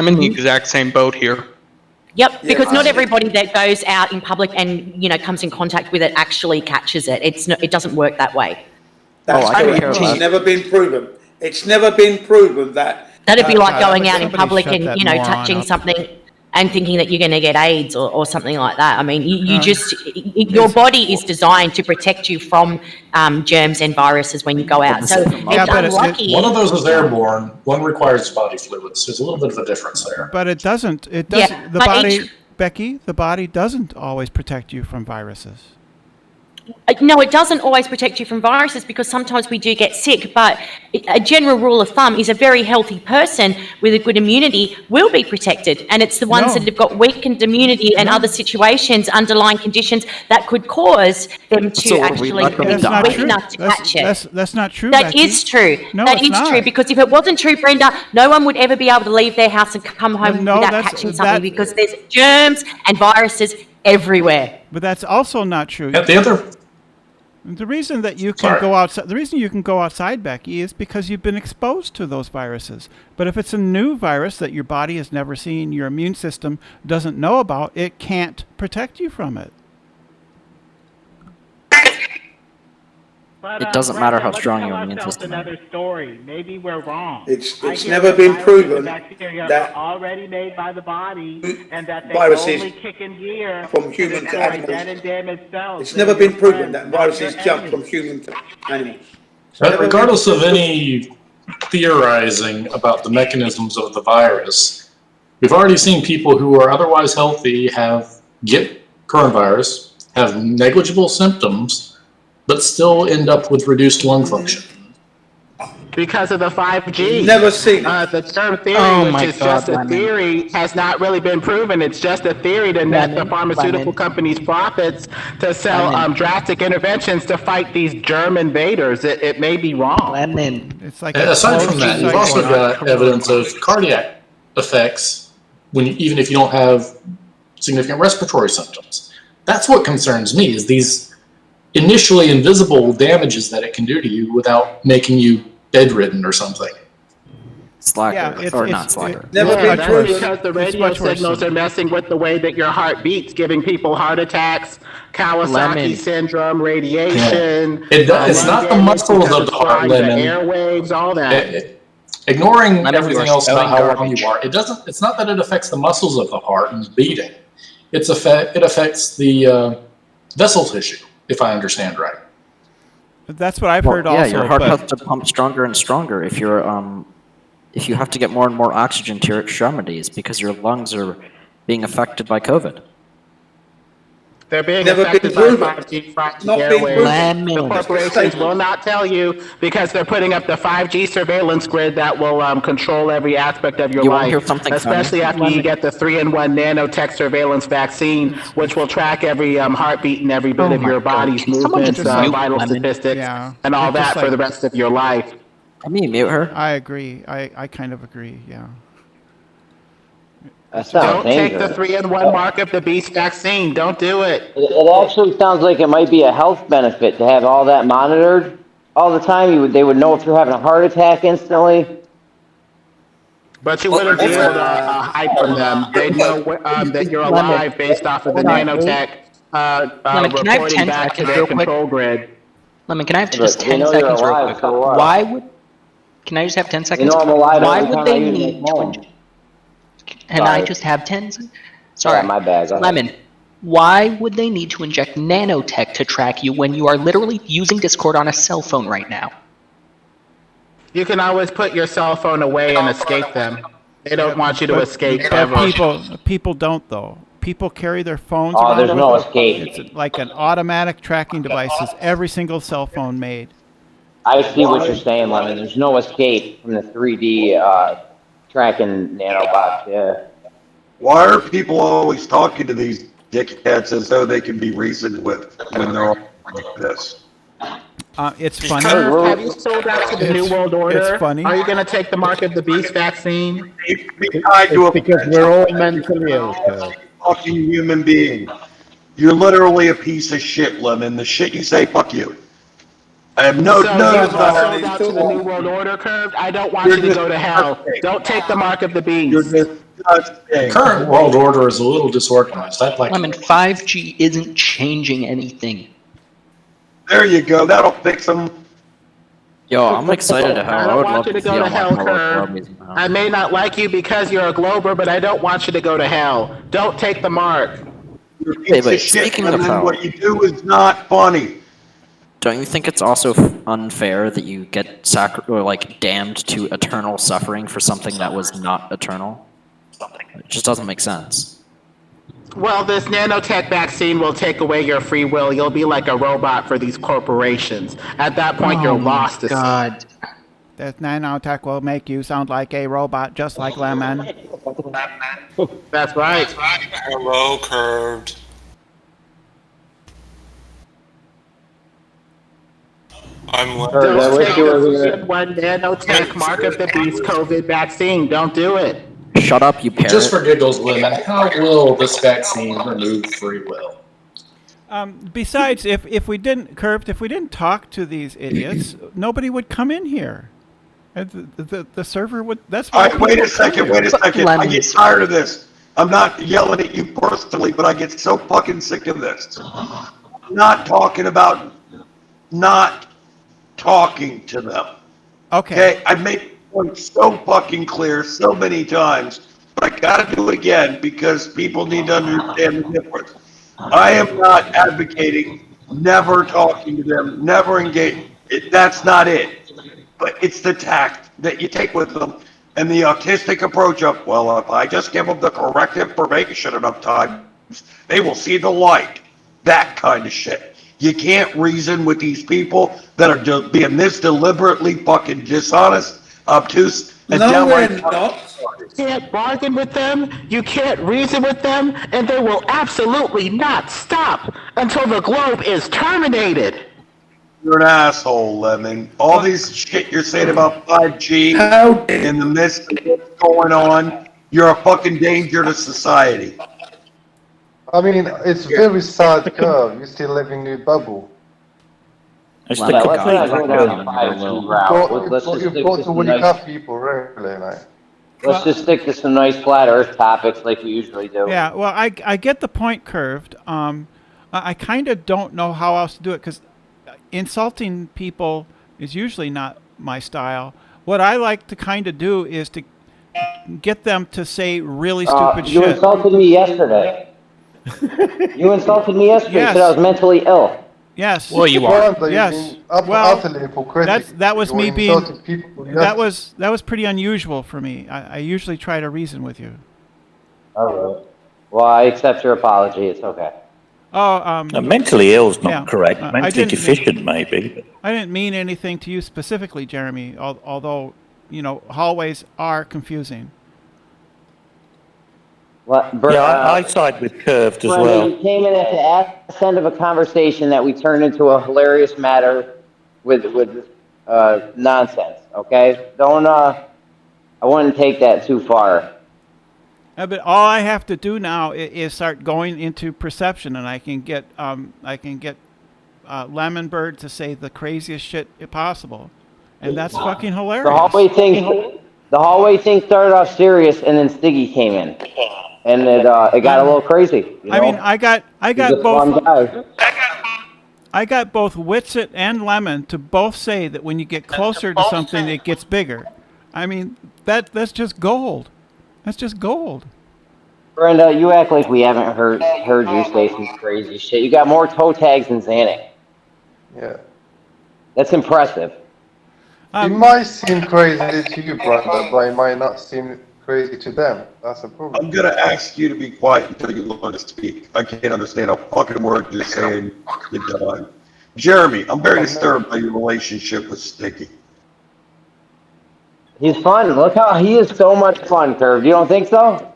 I'm in the exact same boat here. Yep, because not everybody that goes out in public and comes in contact with it actually catches it. It doesn't work that way. That's correct. It's never been proven. It's never been proven that. That'd be like going out in public and touching something and thinking that you're going to get AIDS or something like that. I mean, your body is designed to protect you from germs and viruses when you go out. So it's unlucky. One of those is airborne. One requires body fluids. There's a little bit of a difference there. But it doesn't. The body, Becky, the body doesn't always protect you from viruses. No, it doesn't always protect you from viruses because sometimes we do get sick, but a general rule of thumb is a very healthy person with a good immunity will be protected, and it's the ones that have got weakened immunity and other situations, underlying conditions that could cause them to actually be weak enough to catch it. That's not true, That is true. No, that is true, because if it wasn't true, Brenda, no one would ever be able to leave their house and come home without catching something because there's germs and viruses everywhere. But that's also not true. The reason that you can go outside, Becky, is because you've been exposed to those viruses. But if it's a new virus that your body has never seen, your immune system doesn't know about, it can't protect you from it. It doesn't matter how strong your immune system is. Another story. Maybe we're wrong. It's never been proven that already made by the body and that they viruses only kick in gear from human to animals. Dead and damaged cells. It's never been proven that viruses jump from human to animals. Regardless of any theorizing about the mechanisms of the virus, we've already seen people who are otherwise healthy get coronavirus, have negligible symptoms, but still end up with reduced lung function. Because of the 5G. Never seen the term theory, which is just a theory, has not really been proven. It's just a theory to net the pharmaceutical companies' profits to sell drastic interventions to fight these germ invaders. It may be wrong. It's like aside from that, you've also got evidence of cardiac effects even if you don't have significant respiratory symptoms. That's what concerns me, is these initially invisible damages that it can do to you without making you bedridden or something. Not slacker. That's because the radio signals are messing with the way that your heart beats, giving people heart attacks, Kawasaki syndrome, radiation. It's not the muscles of the heart, Lemon. The airwaves, all that. Ignoring everything else about how wrong you are, it's not that it affects the muscles of the heart and beating. It affects the vessel tissue, if I understand right. That's what I've heard also. Yeah, your heart has to pump stronger and stronger if you have to get more and more oxygen to your extremities because your lungs are being affected by COVID. They're being affected by 5G airwaves. The corporations will not tell you because they're putting up the 5G surveillance grid that will control every aspect of your life, especially after you get the 3-in-1 nanotech surveillance vaccine, which will track every heartbeat and every bit of your body's movements, vital statistics, and all that for the rest of your life. Can you mute her? I agree. I kind of agree, yeah. Don't take the 3-in-1 mark of the beast vaccine. Don't do it. It actually sounds like it might be a health benefit to have all that monitored all the time. They would know if you're having a heart attack instantly. But you wouldn't be able to hide from them. They know that you're alive based off of the nanotech reporting back to their control grid. Lemon, can I have just 10 seconds real quick? Can I just have 10 seconds? Why would they need to... Can I just have 10 seconds? Sorry. Yeah, my bad. Lemon, why would they need to inject nanotech to track you when you are literally using Discord on a cell phone right now? You can always put your cell phone away and escape them. They don't want you to escape ever. People don't, though. People carry their phones around. Oh, there's no escape. It's like an automatic tracking device is every single cell phone made. I see what you're saying, Lemon. There's no escape from the 3D tracking nanobots, yeah. Why are people always talking to these dickheads as though they can be reasoned with when they're all like this? It's funny. Have you sold out to the New World Order? It's funny. Are you going to take the mark of the beast vaccine? Because we're all mentally ill. Fucking human being. You're literally a piece of shit, Lemon. The shit you say, fuck you. I have no, So no, you it's are not. sold out to the New World Order, Curved? I don't want You're you to go to hell. disgusting. Don't take the mark of the You're beast. disgusting. Current world order is a little disorganized. I'd like Lemon, 5G isn't changing anything. There you go. That'll fix them. Yo, I'm excited to hell. I I don't would want love you to to see go to all my hell, fellow Curved. Globies in hell. I may not like you because you're a Glober, but I don't want you to go to hell. Don't take the mark. You're a Hey, piece but of shit, speaking of and then hell- what you do is not funny. Don't you think it's also unfair that you get damned to eternal suffering for something that was not eternal? It just doesn't make sense. Well, this nanotech vaccine will take away your free will. You'll be like a robot for these corporations. At that point, you're lost. God. This nanotech will make you sound like a robot, just like Lemon. That's right. Hello, Curved. I'm Don't take the one nanotech mark of the beast COVID vaccine. Don't do it. Shut up, you parrot. Just for giggles, Lemon, how will this vaccine remove free will? Besides, if we didn't talk to these idiots, nobody would come in here. The server would. That's why. All right, wait a second. I get tired of this. I'm not yelling at you personally, but I get so fucking sick of this. I'm not talking about not talking to them. Okay. I've made the point so fucking clear so many times, but I gotta do it again because people need to understand the difference. I am not advocating never talking to them, never engage. That's not it. But it's the tact that you take with them and the autistic approach of, well, if I just give them the correct information enough times, they will see the light. That kind of shit. You can't reason with these people that are just being this deliberately fucking dishonest, obtuse, and No, we're downright. not. You can't bargain with them, you can't reason with them, and they will absolutely not stop until the globe is terminated. You're an asshole, Lemon. All these shit you're saying about 5G in the midst of what's going on, you're a fucking danger to society. I mean, it's very sad, Curve. You're still living in a bubble. Let's not go down the 5G route. You've got to wake up people, really, mate. Let's just stick to some nice flat Earth topics like we usually do. Yeah, well, I get the point, Curved. I kind of don't know how else to do it because insulting people is usually not my style. What I like to kind of do is to get them to say really stupid shit. You insulted me yesterday. You insulted me yesterday. Yes. Said I was mentally ill. Yes. Well, you are. Yes. Well, that was me being. People That was pretty unusual for me. I usually try to reason with you. All right. Well, I accept your apology. It's okay. Oh, mentally ill's not yeah. correct. I Mentally didn't deficient, maybe. I didn't mean anything to you specifically, Jeremy. Although, hallways are confusing. I side with Curved as Brendan, well. you came in at the ass end of a conversation that we turned into a hilarious matter with nonsense. Okay, don't. I wouldn't take that too far. But all I have to do now is start going into perception, and I can get LemonBird to say the craziest shit possible, and that's fucking hilarious. The hallway thing started off serious, and then Stiggy came in, and it got a little crazy. I mean, I got both Witsit and Lemon to both say that when you get closer to something, it gets bigger. I mean, that's just gold. That's just gold. Brenda, you act like we haven't heard you say some crazy shit. You got more toe tags than Xanax. Yeah. That's impressive. It might seem crazy to you, Brenda, but it might not seem crazy to them. That's a problem. I'm gonna ask you to be quiet until you learn to speak. I can't understand a fucking word you're saying. You're done. Jeremy, I'm very disturbed by your relationship with Sticky. He's fun. Look how he is so much fun, Curve. You don't think so?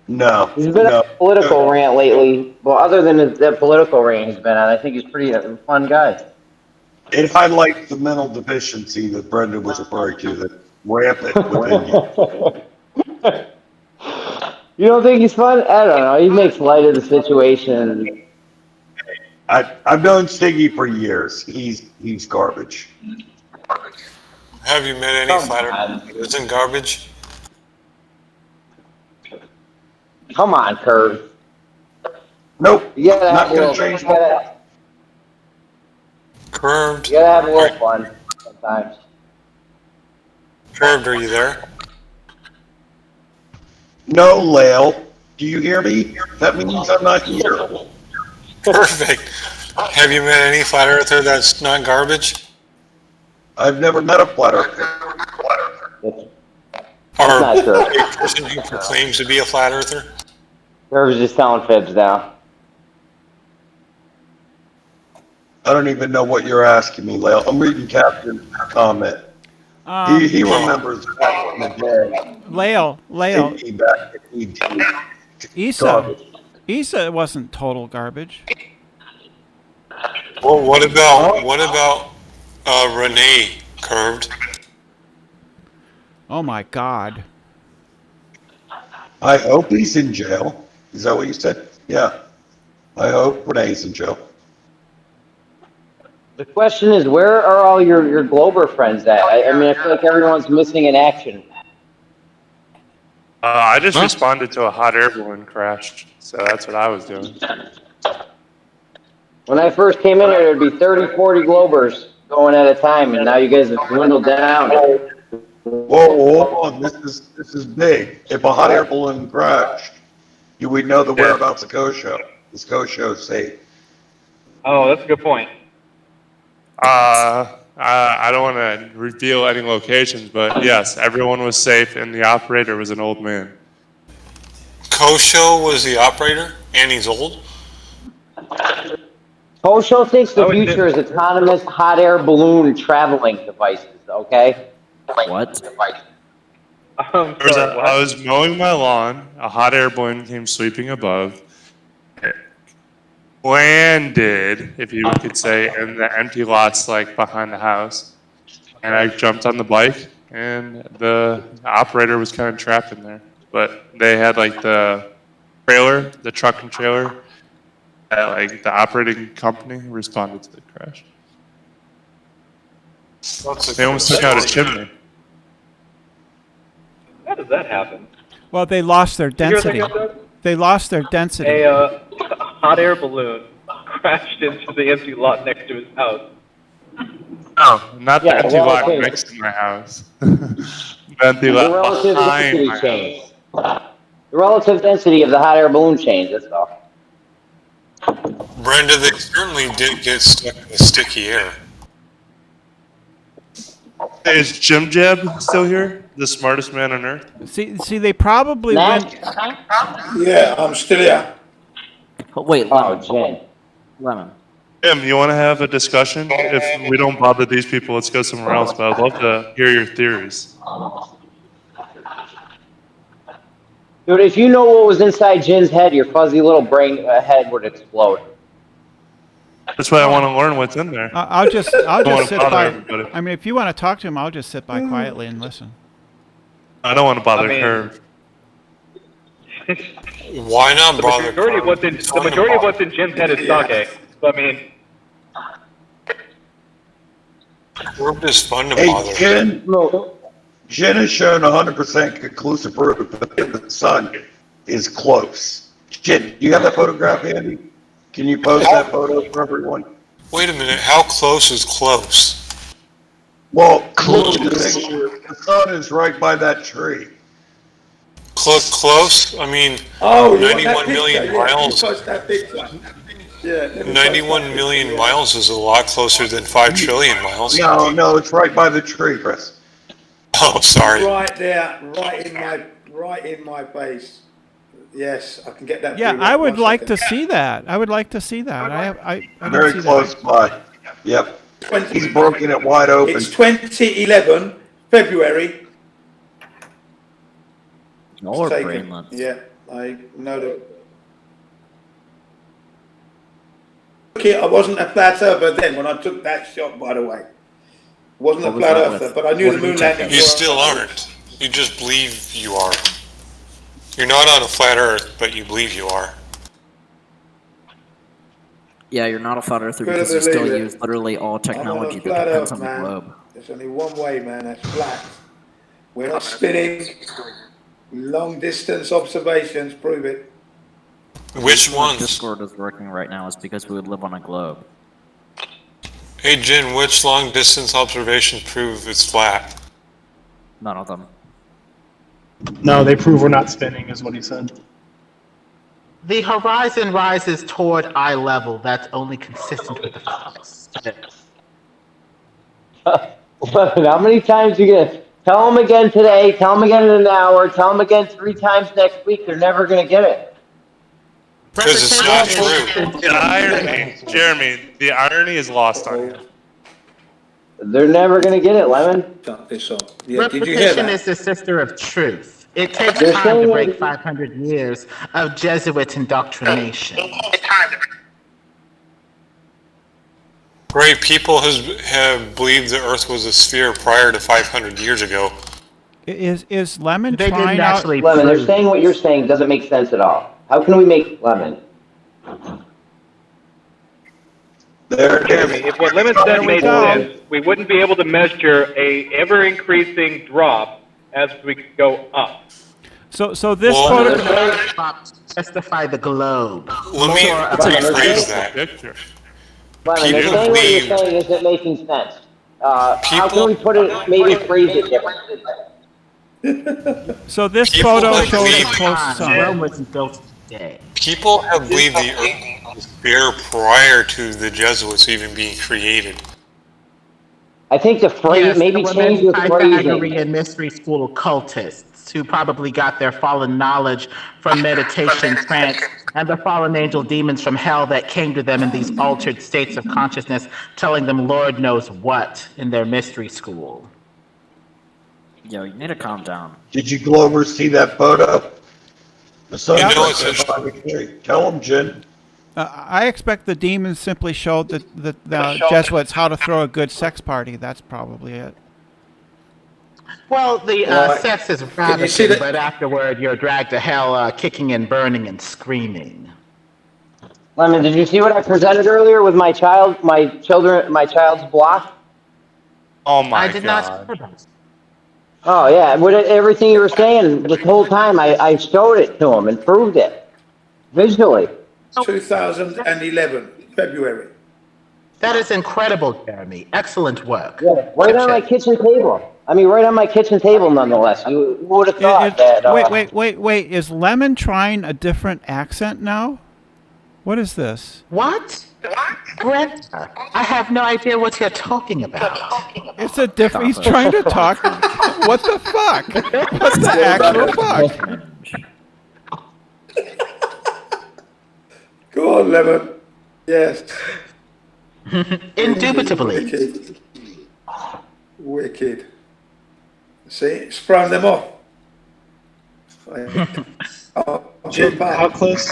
No. He's been on a political rant lately. Well, other than that political rant he's been on, I think he's pretty fun guy. It highlights the mental deficiency that Brenda was referring to, that rampant within you. You don't think he's fun? I don't know. He makes light of the situation. I've known Stiggy for years. He's garbage. Have you met any flat earthers that isn't garbage? Come on, Curve. Nope. You gotta Not have a gonna little. change. Curved. You gotta have a little fun sometimes. Curved, are you there? No, Lael. Do you hear me? That means I'm not here. Perfect. Have you met any flat earther that's not garbage? I've never met a flat earther. Or not true. a person who proclaims to be a flat earther? Curve's just telling fibs now. I don't even know what you're asking me, Lael. I'm reading Captain's comment. He remembers back in the day. Lael. Stiggy back in Issa wasn't total garbage. Well, what about Renee, Curved? Oh my God. I hope he's in jail. Is that what you said? Yeah. I hope Renee's in jail. The question is, where are all your Glober friends at? I mean, I feel like everyone's missing in action. I just responded to a hot air balloon crash, so that's what I was doing. When I first came in here, there'd be 30, 40 Globers going at a time, and now you guys have dwindled down. Whoa, hold on. This is big. If a hot air balloon crashed, you would know the whereabouts of Kosho. Is Kosho safe? Oh, that's a good point. I don't want to reveal any locations, but yes, everyone was safe, and the operator was an old man. Kosho was the operator, and he's old? Kosho thinks the future is autonomous hot air balloon traveling devices, okay? What? I was mowing my lawn, a hot air balloon came sweeping above, landed, if you could say, in the empty lots like behind the house. And I jumped on the bike, and the operator was kind of trapped in there. But they had like the trailer, the truck and trailer, like the operating company responded to the crash. They almost took out a chimney. How does that happen? Well, they lost their density. They lost their density. A hot air balloon crashed into the empty lot next to his house. No, not the empty lot next to my house. The empty lot behind my house. The relative density of the hot air balloon change, that's all. Brenda, they certainly did get stuck in the sticky air. Hey, is Jim Jab still here? The smartest man on earth? See, they probably went. Yeah, I'm still here. Oh, wait, Lemon. Jim, you want to have a discussion? If we don't bother these people, let's go somewhere else. But I'd love to hear your theories. Dude, if you know what was inside Jin's head, your fuzzy little brain head would explode. That's why I want to learn what's in there. I'll just sit by. Everybody. I mean, if you want to talk to him, I'll just sit by quietly and listen. I don't want to bother Curve. Why not bother? The majority of what's in Jim's head is sake. So, I mean, Curve is fun to Hey, bother. Jen has shown 100% conclusive proof that the sun is close. Jen, do you have that photograph handy? Can you post that photo for everyone? Wait a minute, how close is close? Well, look at the picture. The sun is right by that tree. Close? I mean, Oh, 91 million miles. Yeah, 91 million miles is a lot closer than 5 trillion miles. No, it's right by the tree, Chris. Oh, sorry. Right there, right in my face. Yes, I can get that. Yeah, for you. I would 1 like second. to see that. I would like to see that. I didn't Very see close that. by. Yep. He's broken it wide open. It's 2011, February. Or Taken. brainlets. Yeah, I know that. Okay, I wasn't a flat earther then when I took that shot, by the way. Wasn't a flat earther, but I knew the moon landing. You still aren't. You just believe you are. You're not on a flat earth, but you believe you are. Yeah, you're not a flat earther Couldn't because you still believe it. use literally all I'm on a technology that flat depends earth, on the man. globe. There's only one way, man. That's flat. We're not spinning. Long distance observations prove it. Which The reason why ones? Discord is working right now is because we would live on a globe. Hey Jin, which long distance observations prove it's flat? None of them. No, they prove we're not spinning, is what he said. The horizon rises toward eye level. That's only consistent with the facts. How many times are you gonna tell them again today? Tell them again in an hour. Tell them again 3 times next week. They're never gonna get it. Because it's not true. The irony, Jeremy, the irony is lost on you. They're never gonna get it, Lemon. This on. Yeah, did you hear Repetition that? is the sister of truth. It takes They're time to saying break it- 500 years of Jesuit indoctrination. Right, people have believed the Earth was a sphere prior to 500 years ago. Is Lemon They trying didn't out? actually Lemon, they're prove. saying what you're saying doesn't make sense at all. How can we make Lemon? There it Jeremy, is. if what Lemon said made sense, we wouldn't be able to measure a ever-increasing drop as we go up. So this Well, photograph. Testify the globe. Let me rephrase that. Picture. Lemon, they're People saying what you're believe- saying isn't making sense. How can People- we put it, maybe phrase it differently? So this People photo have shows believed- a close sun. Rome wasn't built today. People have believed the Earth was a sphere prior to the Jesuits even being created. I think the phrase, Yes, maybe there were change many the phrasing. Pythagorean mystery school occultists who probably got their fallen knowledge from meditation, trance, and the fallen angel demons from hell that came to them in these altered states of consciousness, telling them Lord knows what in their mystery school. Yo, you need to calm down. Did you Glover see that photo? The sun's You know right it's there a- behind the tree. Tell him, Jen. I expect the demons simply showed the Jesuits how to throw a good sex party. That's probably it. Well, the Right. sex is Can you see ravishing, that- but afterward you're dragged to hell, kicking and burning and screaming. Lemon, did you see what I presented earlier with my child's block? Oh my I did god. not. Oh yeah, everything you were saying this whole time, I showed it to him and proved it visually. 2011, February. That is incredible, Jeremy. Excellent work. Yeah, right on my kitchen table. I mean, right on my kitchen table, nonetheless. You would have thought that. Wait. Is Lemon trying a different accent now? What is this? What? Brent, I have no idea what you're talking about. It's a different. He's trying to talk. What the fuck? What the actual fuck? Go on, Lemon. Yes. Indubitably. Wicked. Wicked. See, it's thrown them off. Jim, how close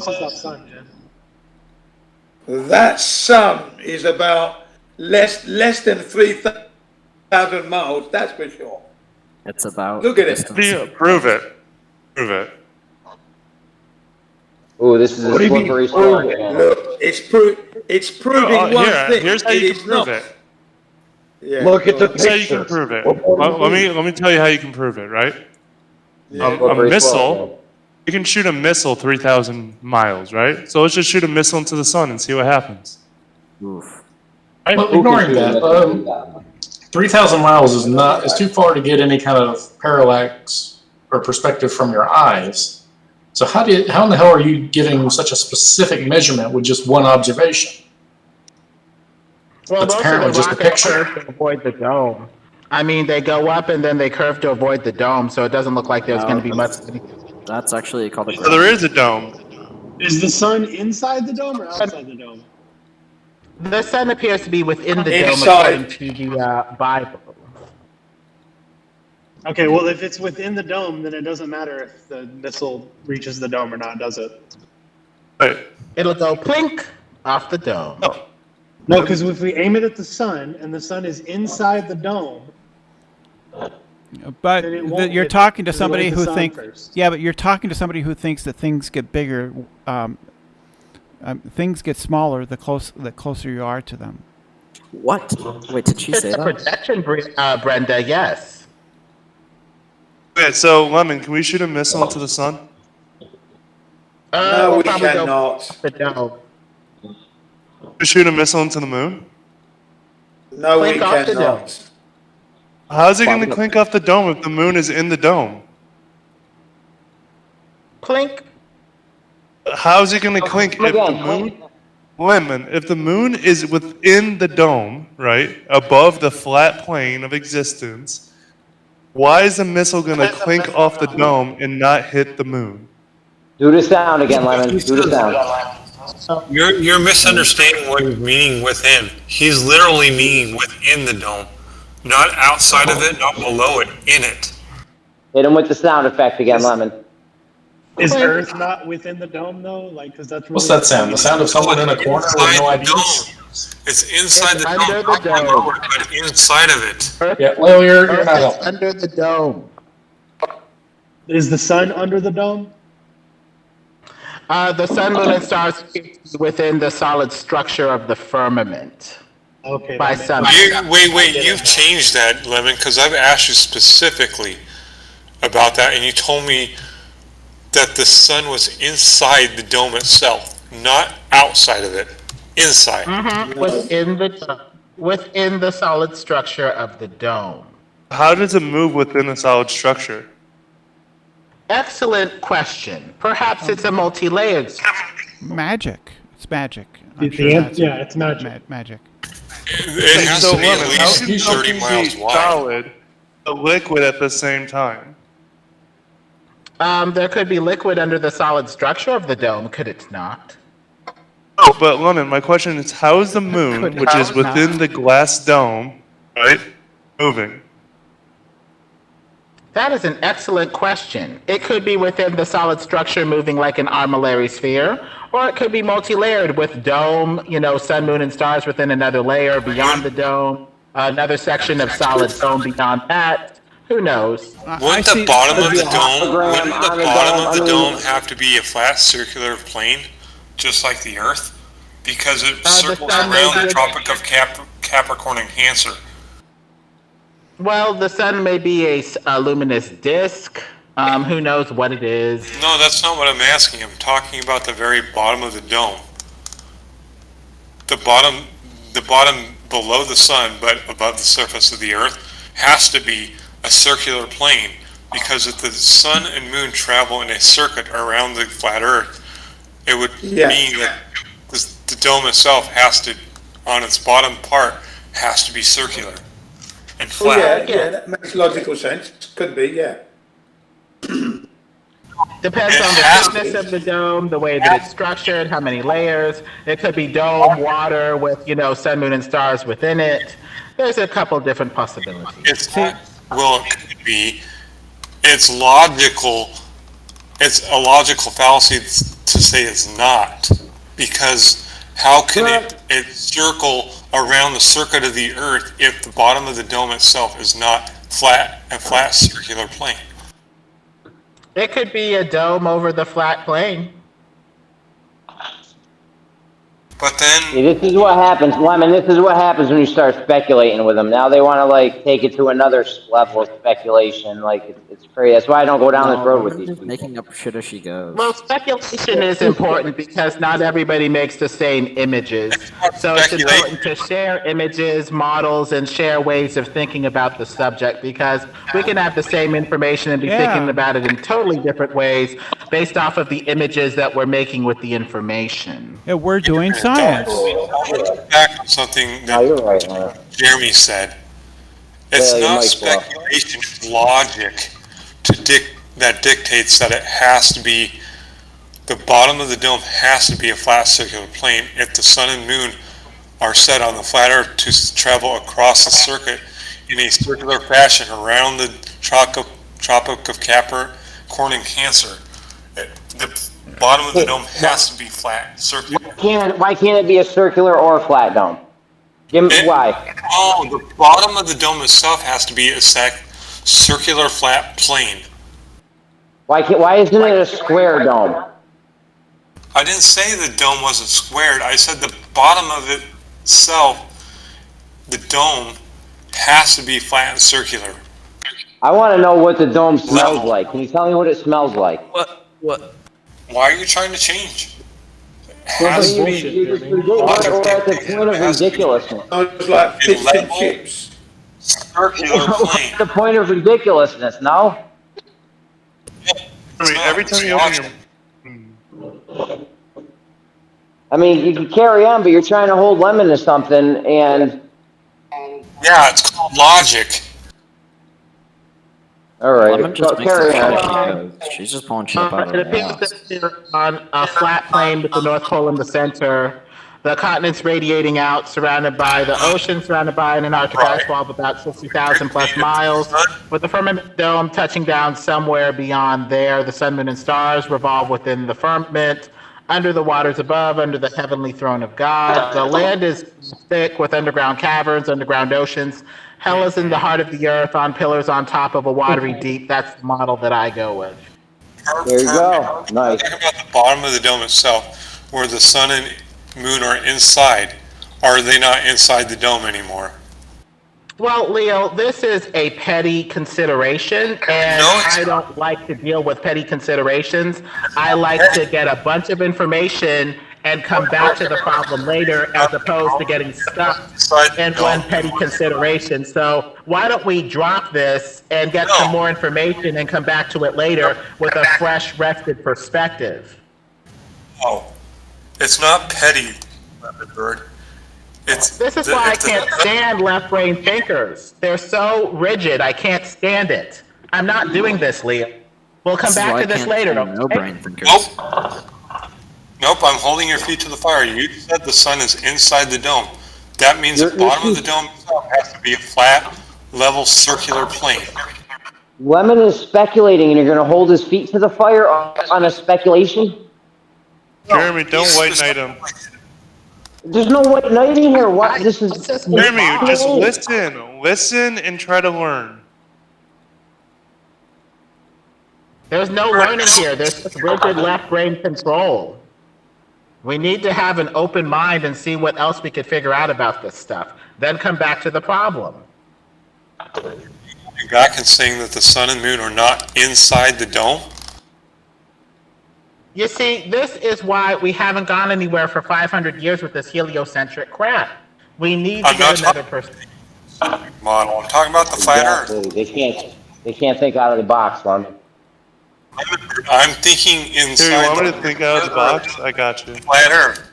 is that sun, Jim? That sun is about less than 3,000 miles, that's for sure. It's about. Look at it. Prove it. Prove it. Oh, this is a slippery slope. Look, it's proving one thing. Here's how you can prove not. it. Yeah, Look at the Here's how you picture. can prove it. Let me tell you how you can prove it, right? Yeah, A missile, you can shoot a missile 3,000 miles, right? So let's just shoot a missile into the sun and see what happens. Oof. Right? Well, ignoring that, 3,000 miles is too far to get any kind of parallax or perspective from your eyes. So how in the hell are you getting such a specific measurement with just one observation? Well, That's most apparently of the just a rockets picture. curve to avoid the dome. I mean, they go up and then they curve to avoid the dome, so it doesn't look like there's going to be much. That's actually called a So there is a dome. Is the sun inside the dome or outside the dome? The sun appears to be within the dome Inside. according to the Bible. Okay, well, if it's within the dome, then it doesn't matter if the missile reaches the dome or not, does it? Right. It'll go plink off the dome. No, because if we aim it at the sun and the sun is inside the dome, But then it won't you're hit talking to it. It'll somebody hit the who sun thinks. first. Yeah, but you're talking to somebody who thinks that things get bigger Things get smaller the closer you are to them. What? Wait, did she say It's a that? projection, Brenda, yes. Okay, so Lemon, can we shoot a missile into the sun? No, we'll we probably go cannot. the dome. We shoot a missile into the moon? No, we Clink off the dome. cannot. How's it going to clink off the dome if the moon is in the dome? Clink. How's it going to clink if the moon... Lemon, if the moon is within the dome, right, above the flat plane of existence, why is the missile going to clink off the dome and not hit the moon? Do the sound again, Lemon. Do the sound. You're misunderstanding what he's meaning within. He's literally meaning within the dome, not outside of it, not below it, in it. Hit him with the sound effect again, Lemon. Is Earth not within the dome though? Like, because that's really What's that sound? The sound of someone in a corner with no ideas? It's inside the dome, not below it, but inside of it. Yeah, well, you're not helping. Under the dome. Is the sun under the dome? The sun, moon, and stars is within the solid structure of the firmament. Okay. By sun. Wait, you've changed that, Lemon, because I've asked you specifically about that, and you told me that the sun was inside the dome itself, not outside of it, inside. Within the solid structure of the dome. How does it move within a solid structure? Excellent question. Perhaps it's a multi-layered structure. Magic. It's magic. It's magic. Magic. It has to be at least 30 miles wide. Solid, a liquid at the same time. There could be liquid under the solid structure of the dome, could it not? Oh, but Lemon, my question is, how is the moon, which is within the glass dome, right, moving? That is an excellent question. It could be within the solid structure moving like an armillary sphere, or it could be multi-layered with dome, sun, moon, and stars within another layer beyond the dome, another section of solid dome beyond that. Who knows? Wouldn't the bottom of the dome have to be a flat circular plane, just like the Earth? Because it circles around the Tropic of Capricorn and Cancer. Well, the sun may be a luminous disk. Who knows what it is? No, that's not what I'm asking. I'm talking about the very bottom of the dome. The bottom below the sun, but above the surface of the Earth, has to be a circular plane, because if the sun and moon travel in a circuit around the flat Earth, it would mean that the dome itself has to, on its bottom part, has to be circular and flat. Yeah, that makes logical sense. Could be, yeah. Depends on the thickness of the dome, the way that it's structured, how many layers. It could be dome, water with, sun, moon, and stars within it. There's a couple different possibilities. Well, it could be. It's logical. It's a logical fallacy to say it's not, because how can it circle around the circuit of the Earth if the bottom of the dome itself is not a flat circular plane? It could be a dome over the flat plane. But then... See, this is what happens, Lemon, this is what happens when you start speculating with them. Now they want to, take it to another level of speculation. It's crazy. That's why I don't go down this road with these people. Making up shit as she goes. Well, speculation is important because not everybody makes the same images. So it's important to share images, models, and share ways of thinking about the subject, because we can have the same information and be thinking about it in totally different ways based off of the images that we're making with the information. Yeah, we're doing science. Back on something that Jeremy said. It's not speculation, it's logic that dictates that it has to be, the bottom of the dome has to be a flat circular plane if the sun and moon are set on the flat Earth to travel across the circuit in a circular fashion around the Tropic of Capricorn and Cancer. The bottom of the dome has to be flat, circular. Why can't it be a circular or a flat dome? Why? Oh, the bottom of the dome itself has to be a circular flat plane. Why isn't it a square dome? I didn't say the dome wasn't squared. I said the bottom of it itself, the dome, has to be flat and circular. I want to know what the dome smells like. Can you tell me what it smells like? What? Why are you trying to change? We're at the point of ridiculousness. It's like fish and chips. Circular plane. The point of ridiculousness, no? I mean, every time you open your... I mean, you can carry on, but you're trying to hold Lemon to something, and... Yeah, it's called logic. All right, Lemon just makes carry it on. She's just pulling shit up out of It her appears ass. that we're on a flat plane with the North Pole in the center, the continents radiating out, surrounded by the ocean, surrounded by an Antarctic ice wall of about 60,000 plus miles, with the firmament dome touching down somewhere beyond there. The sun, moon, and stars revolve within the firmament, under the waters above, under the heavenly throne of God. The land is thick with underground caverns, underground oceans. Hell is in the heart of the earth, on pillars on top of a watery deep. That's the model that I go with. There you go. Nice. Talk about the bottom of the dome itself, where the sun and moon are inside. Are they not inside the dome anymore? Well, Leo, this is a petty consideration, and I don't like to deal with petty considerations. I like to get a bunch of information and come back to the problem later, as opposed to getting stuck in one petty consideration. So why don't we drop this and get some more information and come back to it later with a fresh, rested perspective? Oh, it's not petty, LemonBird. This is why I can't stand left-brain thinkers. They're so rigid, I can't stand it. I'm not doing this, Leo. We'll come back to this later. No brain thinkers. Nope, I'm holding your feet to the fire. You said the sun is inside the dome. That means the bottom of the dome itself has to be a flat, level, circular plane. Lemon is speculating, and you're going to hold his feet to the fire on a speculation? Jeremy, don't white knight him. There's no white knighting here. What? This is... Jeremy, just listen. Listen and try to learn. There's no learning here. There's just rigid left-brain control. We need to have an open mind and see what else we could figure out about this stuff. Then come back to the problem. You're back and saying that the sun and moon are not inside the dome? You see, this is why we haven't gone anywhere for 500 years with this heliocentric crap. We need to get another perspective. Model. I'm talking about the flat Earth. They can't think out of the box, Lemon. I'm thinking inside. Here, you want me to think out of the box? I got you. Flat Earth.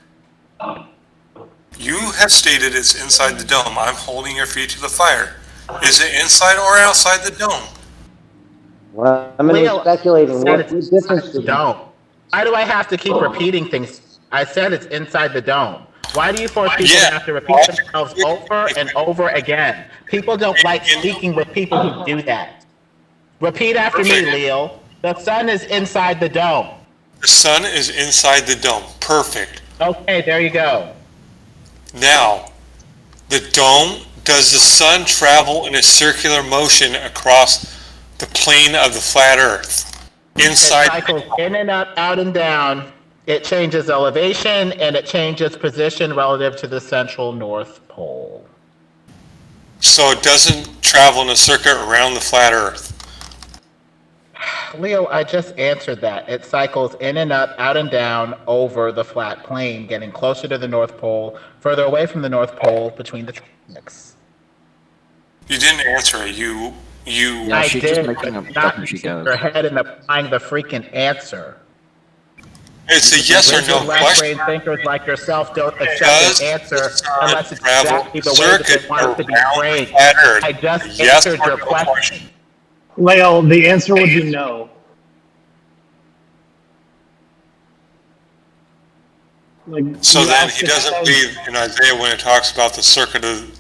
You have stated it's inside the dome. I'm holding your feet to the fire. Is it inside or outside the dome? Well, I'm going to be speculating. What the difference is the dome? Why do I have to keep repeating things? I said it's inside the dome. Why do you force people to have to repeat themselves over and over again? People don't like speaking with people who do that. Repeat after me, Leo. The sun is inside the dome. The sun is inside the dome. Perfect. Okay, there you go. Now, the dome, does the sun travel in a circular motion across the plane of the flat Earth? Inside. It cycles in and out and down. It changes elevation and it changes position relative to the central North Pole. So it doesn't travel in a circuit around the flat Earth? Leo, I just answered that. It cycles in and out and down over the flat plane, getting closer to the North Pole, further away from the North Pole, between the tropics. You didn't answer it. I she's did, just making up stuff and she goes. Your head and applying the freaking answer. It's a yes or no question. Left-brain thinkers like yourself don't accept an answer unless it's exactly the way that they want it to be framed. I just answered your question. Leo, the answer would be no. So then he doesn't believe in Isaiah when it talks about the circuit of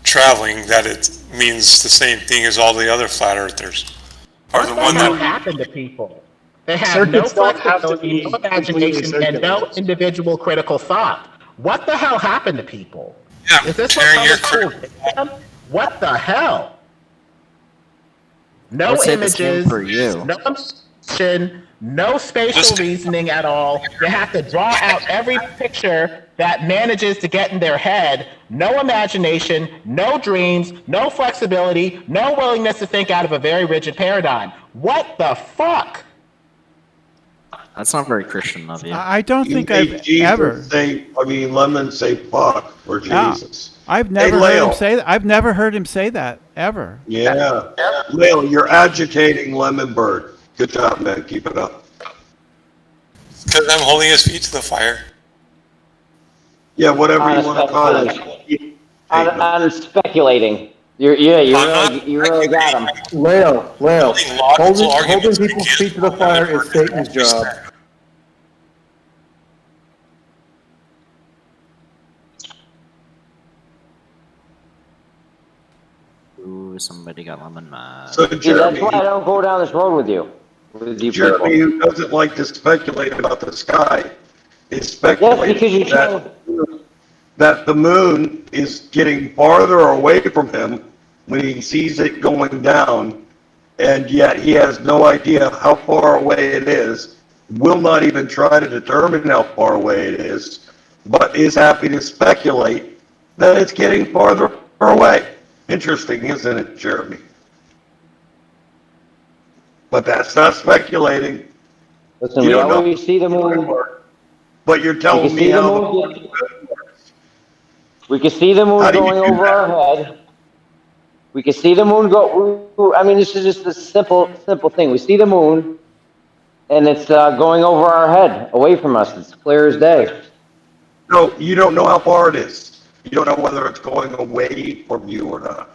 traveling, that it means the same thing as all the other flat earthers. Or the one that happened to people. They have no flexibility, no imagination, and no individual critical thought. What the hell happened to people? Yeah, is this what the hell? No I'd say the same images. for you. No, no spatial reasoning at all. They have to draw out every picture that manages to get in their head. No imagination, no dreams, no flexibility, no willingness to think out of a very rigid paradigm. What the fuck? That's not very Christian of you. I don't think I've Jesus ever. Lemon say fuck for Jesus. I've never heard him say that. I've never heard him say that ever. Yeah. Lale, you're agitating LemonBird. Good job, man. Keep it up. Because I'm holding his feet to the fire. Yeah, whatever you want to call it. I'm speculating. You really got him. Lale, holding people's feet to the fire is Satan's job. Ooh, somebody got lemon mad. So, Jeremy, that's why I don't go down this road with you. Jeremy, who doesn't like to speculate about the sky, is speculating that the moon is getting farther away from him when he sees it going down, and yet he has no idea how far away it is, will not even try to determine how far away it is, but is happy to speculate that it's getting farther away. Interesting, isn't it, Jeremy? But that's not speculating. Listen, we always see the moon. But you're telling me how the moon works. We can see the moon going over our head. We can see the moon go. I mean, this is just a simple thing. We see the moon, and it's going over our head, away from us. It's clear as day. No, you don't know how far it is. You don't know whether it's going away from you or not.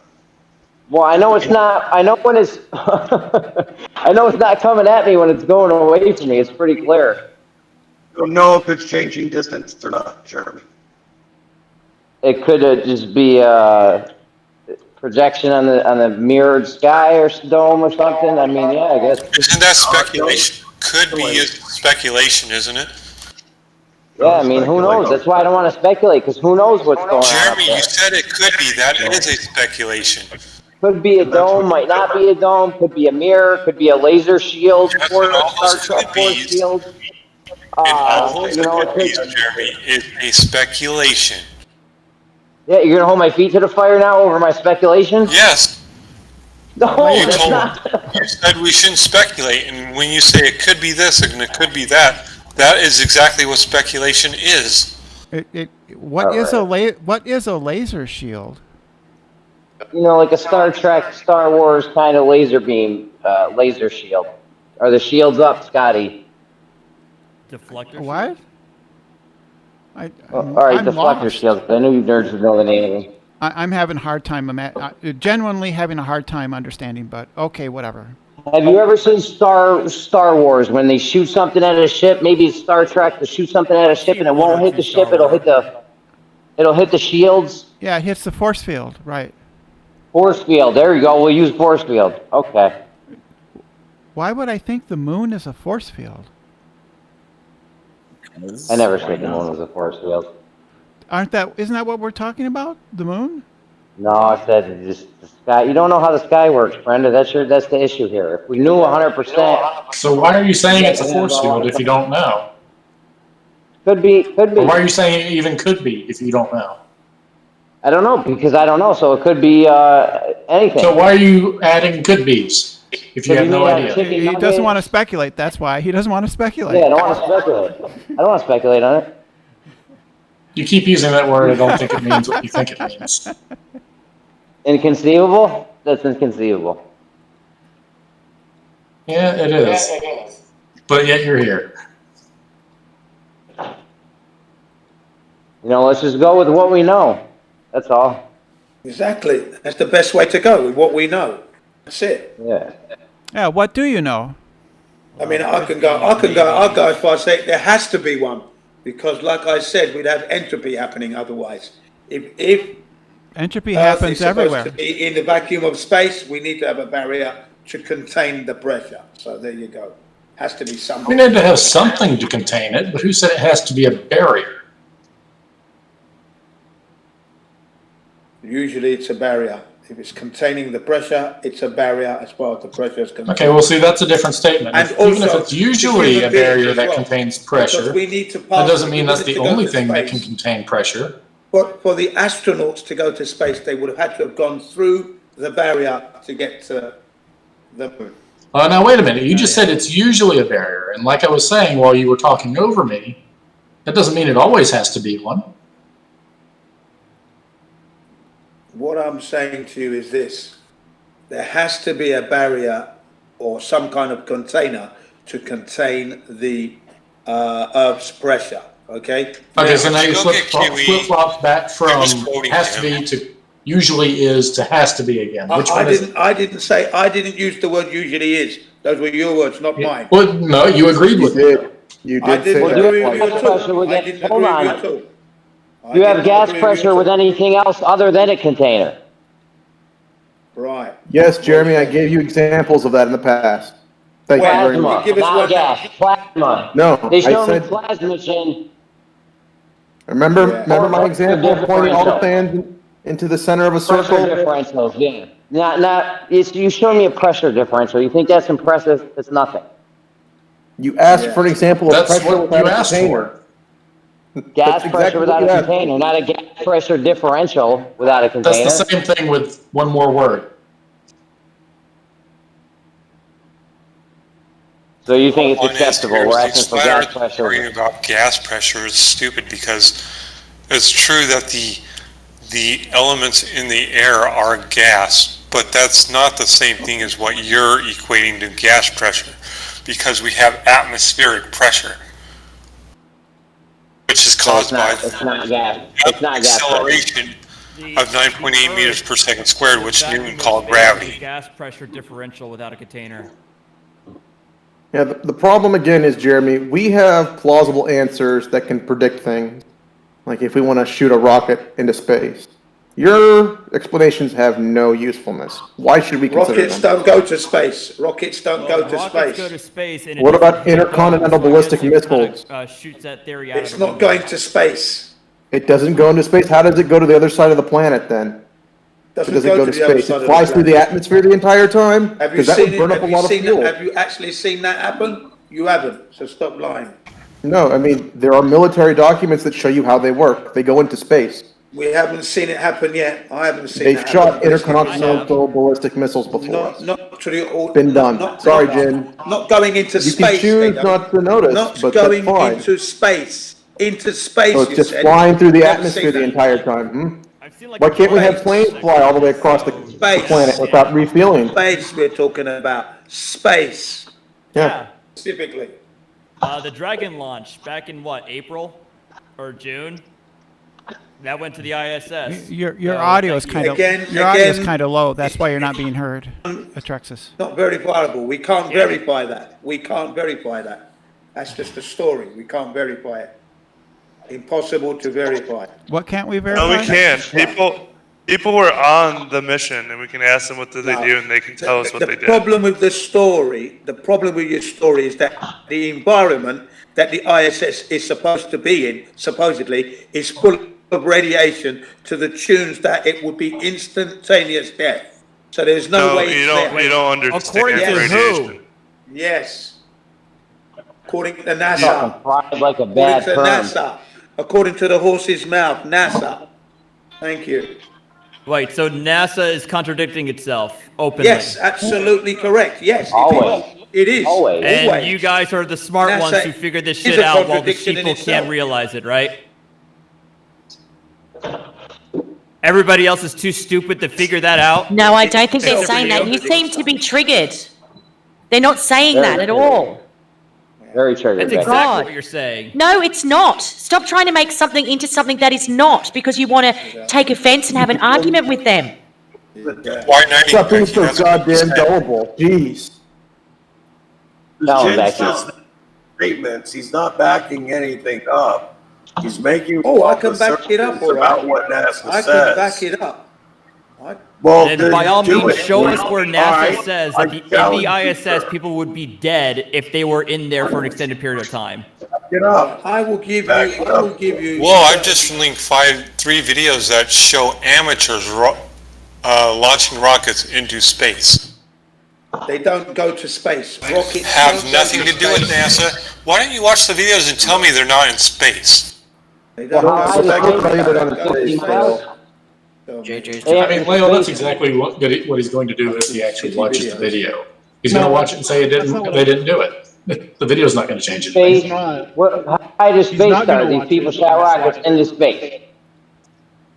Well, I know it's not. I know when it's. I know it's not coming at me when it's going away from me. It's pretty clear. You don't know if it's changing distance or not, Jeremy. It could just be a projection on the mirrored sky or dome or something. I mean, yeah, I guess. Isn't that speculation? Could be speculation, isn't it? Yeah, I mean, who knows? That's why I don't want to speculate, because who knows what's going on. Jeremy, you said it could be. That is a speculation. Could be a dome, might not be a dome. Could be a mirror. Could be a laser shield or a Star Trek force shield. All those could be, Jeremy, is a speculation. Yeah, you're gonna hold my feet to the fire now over my speculation? Yes. No, that's not. You said we shouldn't speculate, and when you say it could be this and it could be that, that is exactly what speculation is. What is a laser shield? You know, like a Star Trek, Star Wars kind of laser beam, laser shield. Are the shields up, Scotty? Deflector. What? All right, deflector lost. shields. I knew you nerds would know the name of them. I'm having a hard time. Genuinely having a hard time understanding. But okay, whatever. Have you ever seen Star Wars when they shoot something at a ship? Maybe it's Star Trek to shoot something at a ship and it won't hit the ship. It'll hit the shields. Yeah, it hits the force field, right? Force field. There you go. We'll use force field. Okay. Why would I think the moon is a force field? I never said the moon was a force field. Isn't that what we're talking about? The moon? No, I said just the sky. You don't know how the sky works, Brenda. That's the issue here. If we knew 100%. So why are you saying it's a force field if you don't know? Could be. Or why are you saying it even could be if you don't know? I don't know, because I don't know. So it could be anything. So why are you adding could be's if you have no idea? He doesn't want to speculate. That's why he doesn't want to speculate. Yeah, I don't want to speculate. I don't want to speculate on it. You keep using that word. I don't think it means what you think it means. Inconceivable? That's inconceivable. Yeah, it is. But yet you're here. You know, let's just go with what we know. That's all. Exactly. That's the best way to go, with what we know. That's it. Yeah. Yeah, what do you know? I mean, I'll go as far as saying there has to be one. Because like I said, we'd have entropy happening otherwise. If entropy Earth happens is supposed everywhere. to be in the vacuum of space, we need to have a barrier to contain the pressure. So there you go. Has to be something. We need to have something to contain it, but who said it has to be a barrier? Usually it's a barrier. If it's containing the pressure, it's a barrier as far as the pressure is concerned. Okay, well, see, that's a different statement. And Even if also, it's usually human a barrier beings that as well, contains pressure, because we need to that pass, doesn't mean we that's wanted the to go only to thing that can space. contain pressure. But for the astronauts to go to space, they would have had to have gone through the barrier to get to the moon. Now, wait a minute. You just said it's usually a barrier. And like I was saying while you were talking over me, that doesn't mean it always has to be one. What I'm saying to you is this. There has to be a barrier or some kind of container to contain the Earth's pressure, okay? Okay, so now you flip-flop back from has to be to usually is to has to be again. Which one is it? I didn't use the word usually is. Those were your words, not mine. Well, no, you agreed with me. You I didn't agree with you at all. Hold I didn't agree with you on. at all. You have gas pressure with anything else other than a container. Right. Yes, Jeremy, I gave you examples of that in the past. Thank you very much. Not gas, plasma. No, They show I me said, plasmas in. remember my example of pointing all the fans into the center of a circle? Pressure differentials, yeah. You show me a pressure differential. You think that's impressive? It's nothing. You asked for an example of That's pressure what without you a asked container. Gas That's pressure exactly without what a you asked for. container, not a gas pressure differential without a container. That's the same thing with one more word. So you think it's One is acceptable? here's We're the asking for expired gas pressure. arguing about gas pressure is stupid because it's true that the elements in the air are gas, but that's not the same thing as what you're equating to gas pressure, because we have atmospheric pressure, which is caused by It's not gas. It's not gas pressure. acceleration of 9.8 meters per second squared, which Newton called gravity. Gas pressure differential without a container. Yeah, the problem again is, Jeremy, we have plausible answers that can predict things. Like if we want to shoot a rocket into space. Your explanations have no usefulness. Why should we consider Rockets them? don't go to space. Rockets don't go to Rockets space. go to space. And What about intercontinental ballistic missiles? Shoots that theory out It's of the not window. going to space. It doesn't go into space. How does it go to the other side of the planet then? It doesn't go to the other space. side It of flies the through the planet. atmosphere the entire time? Have you Because that would seen burn it? up a lot of fuel. Have you actually seen that happen? You haven't. So stop lying. No, I mean, there are military documents that show you how they work. They go into space. We haven't seen it happen yet. I haven't seen They've it shot happen. intercontinental ballistic missiles before. Not to the Been done. Sorry, Jim. Not going into You space. can choose not to notice, Not but that's going fine. into space. Into space. So it's you just said. flying through the Never atmosphere seen the that. entire time. Why can't we have planes fly all the way across the planet without refueling? Space. We're talking about space. Yeah. Specifically. The Dragon launch back in what, April or June? That went to the ISS. Your audio is kind of low. That's why you're not being heard, Atrexis. Not verifiable. We can't verify that. We can't verify that. That's just a story. We can't verify it. Impossible to verify. What can't we verify? No, we can. People were on the mission, and we can ask them what did they do, and they can tell us what they did. The problem with your story is that the environment that the ISS is supposed to be in, supposedly, is full of radiation to the tunes that it would be instantaneous death. So there's no way you it's don't. You don't understand According to radiation. who? Yes. According to NASA. Like a bad According to NASA. According to the horse's mouth, NASA. Thank you. Wait, so NASA is contradicting itself openly? Yes, absolutely correct. Yes, Always. It is. Always. And you guys are the smart NASA ones who figured this is shit a out while the contradiction in sheeple itself. can't realize it, right? Everybody else is too stupid to figure that out? No, I don't think they're Except for saying that. you. You seem to be triggered. They're not saying that at all. Very triggered. That's exactly what you're saying. No, it's not. Stop trying to make something into something that is not because you want to take offense and have an argument with them. Why 90? Stop being so goddamn gullible. Jeez. No, Jim says statements. He's not backing anything up. He's making I can back it up, all right. about what NASA I says. can back it up. Well, Then then by all do means, it. show us where NASA Alright, says I that in the challenge you, ISS sir. people would be dead if they were in there for an extended period of time. Get up. I will give you. Well, I've just linked 3 videos that show amateurs launching rockets into space. They don't go to space. Rockets Have don't go nothing to do with space. NASA. Why don't you watch the videos and tell me they're not in space? They don't Well, how go high to is space. space? They don't go to 60 space. miles? JJ's I mean, Leo, that's exactly what he's going to do if he actually watches the video. He's going to watch it and say they didn't do it. The video's not going to change anything. Space. How high does space start? These people shot rockets into space.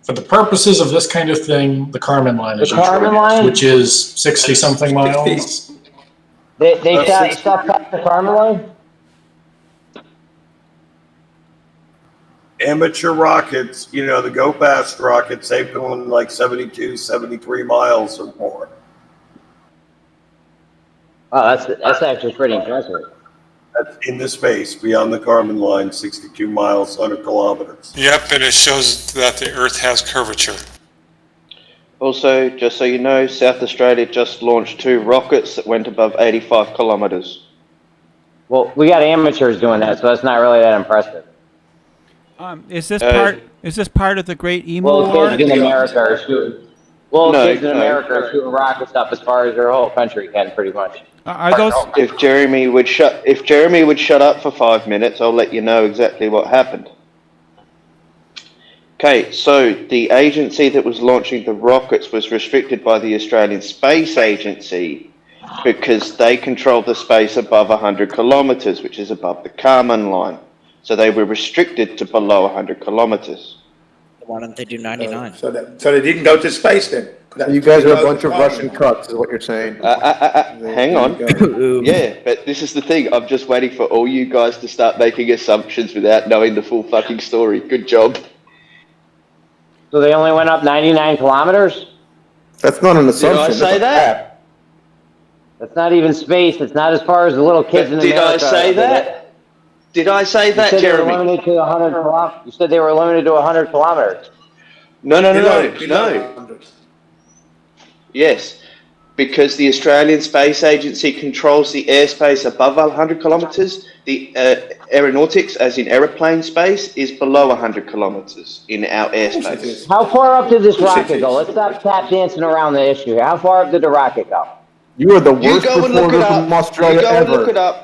For the purposes of this kind of thing, the Kármán line is The Kármán line? which is 60-something miles. They shot stuff past the Kármán line? Amateur rockets, you know, the go fast rockets, they've gone like 72, 73 miles or more. Oh, that's actually pretty impressive. That's into space beyond the Kármán line, 62 miles, 100 kilometers. Yep, and it shows that the Earth has curvature. Also, just so you know, South Australia just launched 2 rockets that went above 85 kilometers. Well, we got amateurs doing that, so that's not really that impressive. Is this part of the Great Emo Well, War? kids in America are shooting. Well, No, kids in no. America are shooting rockets up as far as their whole country can, pretty much. Are those? If Jeremy would shut up for 5 minutes, I'll let you know exactly what happened. Okay, so the agency that was launching the rockets was restricted by the Australian Space Agency because they control the space above 100 kilometers, which is above the Kármán line. So they were restricted to below 100 kilometers. Why don't they do 99? So they didn't go to space then. You guys are a bunch of Russian cucks, is what you're saying. Hang on. Yeah, but this is the thing. I'm just waiting for all you guys to start making assumptions without knowing the full fucking story. Good job. So they only went up 99 kilometers? That's not an Did assumption. I say that? That's not even space. It's not as far as the little kids in Did America. I say that? Did I say that, you said Jeremy? They were limited to 100 kilometers. You said they were limited to 100 kilometers. No. Yes, because the Australian Space Agency controls the airspace above 100 kilometres. The aeronautics, as in aeroplane space, is below 100 kilometres in our airspace. How far up did this rocket go? Let's stop tap dancing around the issue here. How far up did the rocket go? You are the You worst go and look reporter it from up. Australia You go and ever. look it up.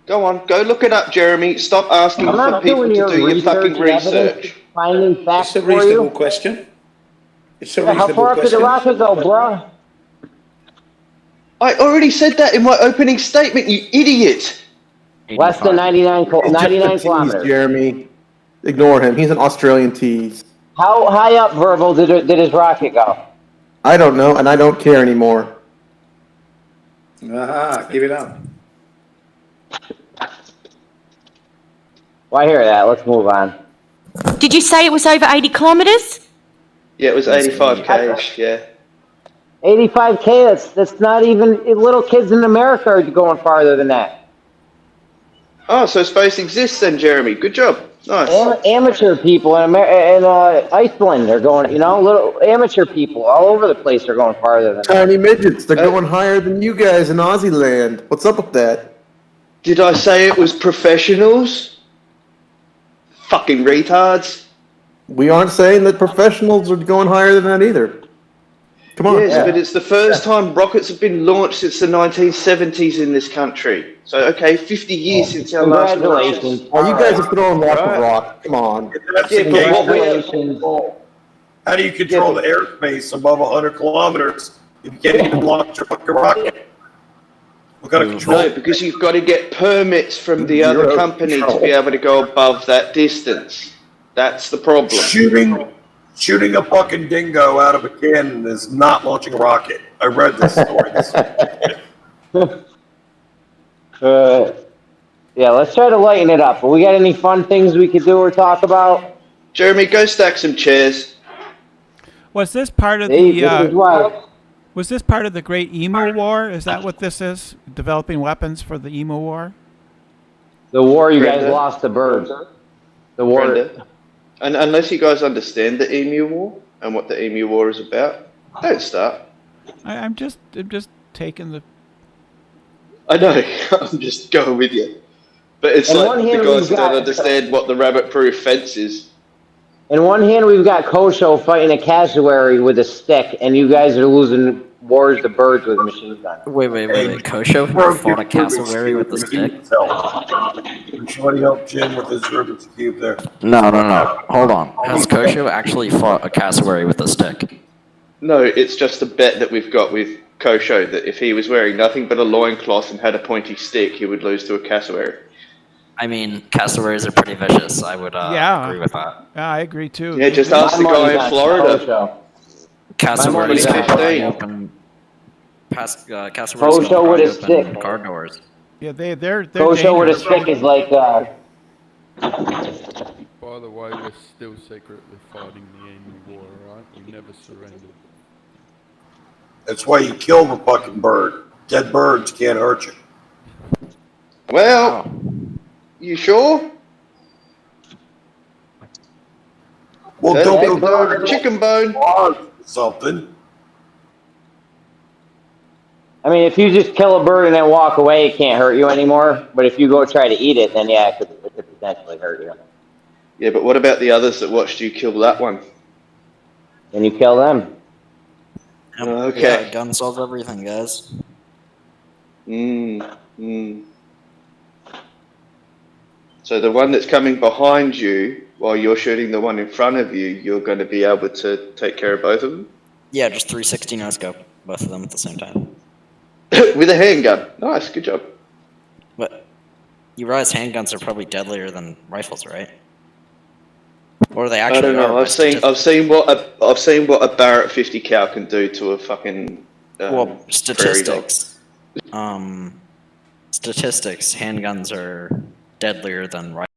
Go on, go look it up, Jeremy. Stop asking I'm for not people doing to your do your fucking research and evidence, research. finding facts It's a for you. reasonable question. It's a Yeah, how reasonable far up did the question. rocket go, bro? I already said that in my opening statement, you idiot. Less than 99 He's just a tease, kilometers. Jeremy. Ignore him. He's an Australian tease. How high up, Verbal, did his rocket go? I don't know, and I don't care anymore. Aha, give it up. Well, I hear that. Let's move on. Did you say it was over 80 kilometres? Yeah, it was 85 k's, yeah. 85K, that's not even, little kids in America are going farther than that. Oh, so space exists then, Jeremy. Good job. Nice. Amateur people in Iceland are going, little amateur people all over the place are going farther than that. Tiny midgets. They're going higher than you guys in Aussie land. What's up with that? Did I say it was professionals? Fucking retards. We aren't saying that professionals are going higher than that either. Come on. Yes, but it's the first time rockets have been launched since the 1970s in this country. So, okay, 50 years since our last launch. Congratulations. Oh, you guys are throwing lots of rock. Come on. That's Yeah, the but case. what Congratulations. How do you control the airspace above 100 kilometers if you can't even launch a fucking rocket? What kind of control? No, because you've got to get permits from the other company to be able to go above that distance. That's the problem. Shooting a fucking dingo out of a cannon is not launching a rocket. I read this story. Yeah, let's try to lighten it up. But we got any fun things we could do or talk about? Jeremy, go stack some chairs. Was this part of Was this part of the Great Emo War? Is that what this is? Developing weapons for the Emo War? The war you guys lost the birds. The war. Brenda. And unless you guys understand the Emu War and what the Emu War is about, don't start. I'm just taking the. I know, I'm just going with you. But it's And like one the hand guys we've that don't got- understand what the rabbit-proof fence is. In one hand, we've got Kosho fighting a cassowary with a stick, and you guys are losing wars to birds with a machine gun. Wait. Kosho fought a cassowary with a stick? Somebody help Jim with his Rubik's Cube there. No. Hold on. Has Kosho actually fought a cassowary with a stick? No, it's just a bet that we've got with Kosho that if he was wearing nothing but a loincloth and had a pointy stick, he would lose to a cassowary. I mean, cassowaries are pretty vicious. I would agree with that. Yeah, I agree too. Yeah, just ask the guy in Florida. Cassowaries can pry open. Cassowaries can pry open car doors. Yeah, they're Kosho with a dangerous. stick is like, By the way, we're still secretly fighting the enemy war, right? We never surrendered. That's why you kill the fucking bird. Dead birds can't hurt you. Well, you sure? Well, Dead don't go bird, chicken bone. Something. I mean, if you just kill a bird and then walk away, it can't hurt you anymore. But if you go try to eat it, then yeah, it could potentially hurt you. Yeah, but what about the others that watched you kill that one? Then you kill them. Okay. Yeah, gun solves everything, guys. So the one that's coming behind you while you're shooting the one in front of you, you're going to be able to take care of both of them? Yeah, just 360 no scope, both of them at the same time. With a handgun. Nice, good job. But you realize handguns are probably deadlier than rifles, right? Or they actually I don't know. are. I've seen what a Barrett 50 cal can do to a fucking statistics. Statistics. Handguns are deadlier than rifles.